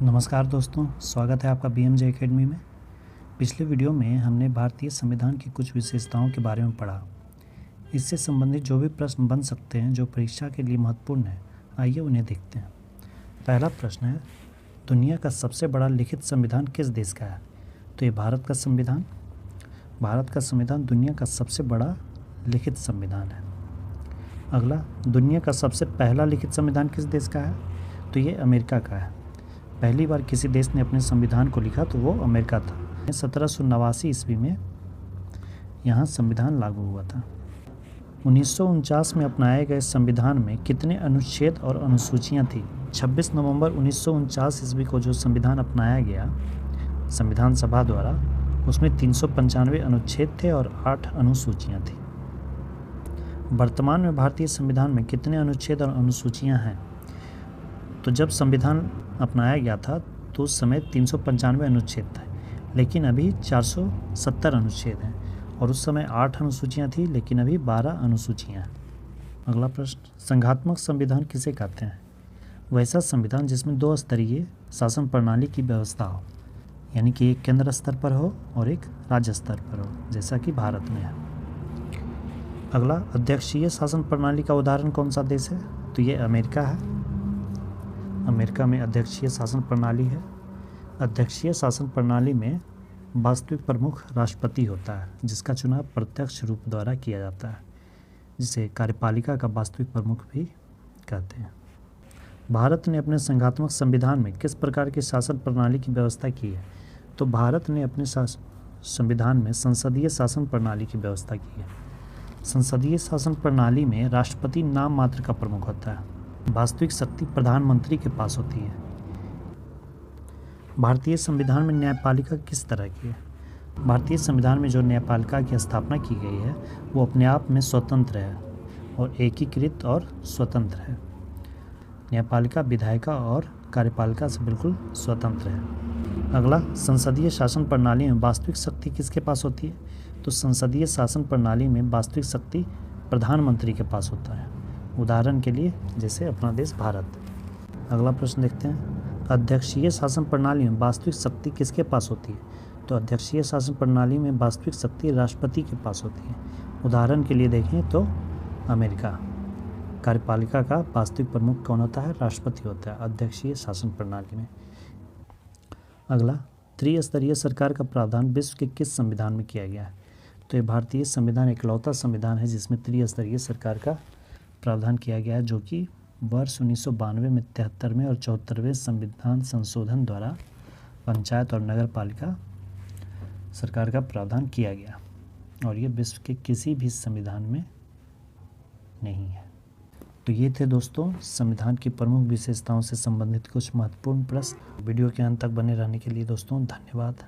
नमस्कार दोस्तों, स्वागत है आपका BMJ एकेडमी में। पिछले वीडियो में हमने भारतीय संविधान की कुछ विशेषताओं के बारे में पढ़ा। इससे संबंधित जो भी प्रश्न बन सकते हैं जो परीक्षा के लिए महत्वपूर्ण है, आइए उन्हें देखते हैं। पहला प्रश्न है, दुनिया का सबसे बड़ा लिखित संविधान किस देश का है? तो ये भारत का संविधान दुनिया का सबसे बड़ा लिखित संविधान है। अगला, दुनिया का सबसे पहला लिखित संविधान किस देश का है? तो ये अमेरिका का है। पहली बार किसी देश ने अपने संविधान को लिखा तो वो अमेरिका था। 1789 ईस्वी में यहाँ संविधान लागू हुआ था। 1949 में अपनाए गए संविधान में कितने अनुच्छेद और अनुसूचियाँ थी? 26 नवंबर 1949 ईस्वी को जो संविधान अपनाया गया संविधान सभा द्वारा, उसमें 395 अनुच्छेद थे और 8 अनुसूचियाँ थी। वर्तमान में भारतीय संविधान में कितने अनुच्छेद और अनुसूचियाँ हैं? तो जब संविधान अपनाया गया था तो उस समय 395 अनुच्छेद थे, लेकिन अभी 470 अनुच्छेद हैं, और उस समय 8 अनुसूचियाँ थी, लेकिन अभी 12 अनुसूचियाँ हैं। अगला प्रश्न, संघात्मक संविधान किसे कहते हैं? वैसा संविधान जिसमें 2 स्तरीय शासन प्रणाली की व्यवस्था हो, यानी कि एक केंद्र स्तर पर हो और एक राज्य स्तर पर हो, जैसा कि भारत में है। अगला, अध्यक्षीय शासन प्रणाली का उदाहरण कौन सा देश है? तो ये अमेरिका है। अमेरिका में अध्यक्षीय शासन प्रणाली है। अध्यक्षीय शासन प्रणाली में वास्तविक प्रमुख राष्ट्रपति होता है, जिसका चुनाव प्रत्यक्ष रूप द्वारा किया जाता है, जिसे कार्यपालिका का वास्तविक प्रमुख भी कहते हैं। भारत ने अपने संघात्मक संविधान में किस प्रकार की शासन प्रणाली की व्यवस्था की है? तो भारत ने अपने संविधान में संसदीय शासन प्रणाली की व्यवस्था की है। संसदीय शासन प्रणाली में राष्ट्रपति नाम मात्र का प्रमुख होता है। वास्तविक शक्ति प्रधानमंत्री के पास होती है। भारतीय संविधान में न्यायपालिका किस तरह की है? भारतीय संविधान में जो न्यायपालिका की स्थापना की गई है वो अपने आप में स्वतंत्र है और एकीकृत और स्वतंत्र है। न्यायपालिका विधायिका और कार्यपालिका से बिल्कुल स्वतंत्र है। अगला, संसदीय शासन प्रणाली में वास्तविक शक्ति किसके पास होती है? तो संसदीय शासन प्रणाली में वास्तविक शक्ति प्रधानमंत्री के पास होता है। उदाहरण के लिए जैसे अपना देश भारत। अगला प्रश्न देखते हैं, अध्यक्षीय शासन प्रणाली में वास्तविक शक्ति किसके पास होती है? तो अध्यक्षीय शासन प्रणाली में वास्तविक शक्ति राष्ट्रपति के पास होती है। उदाहरण के लिए देखें तो अमेरिका। कार्यपालिका का वास्तविक प्रमुख कौन होता है? राष्ट्रपति होता है अध्यक्षीय शासन प्रणाली में। अगला, त्रिस्तरीय सरकार का प्रावधान विश्व के किस संविधान में किया गया है? तो ये भारतीय संविधान इकलौता संविधान है जिसमें त्रिस्तरीय सरकार का प्रावधान किया गया है, जो कि वर्ष 1992 में 73वें और 74वें संविधान संशोधन द्वारा पंचायत और नगर पालिका सरकार का प्रावधान किया गया, और ये विश्व के किसी भी संविधान में नहीं है। तो ये थे दोस्तों संविधान की प्रमुख विशेषताओं से संबंधित कुछ महत्वपूर्ण प्रश्न। वीडियो के अंत तक बने रहने के लिए दोस्तों धन्यवाद।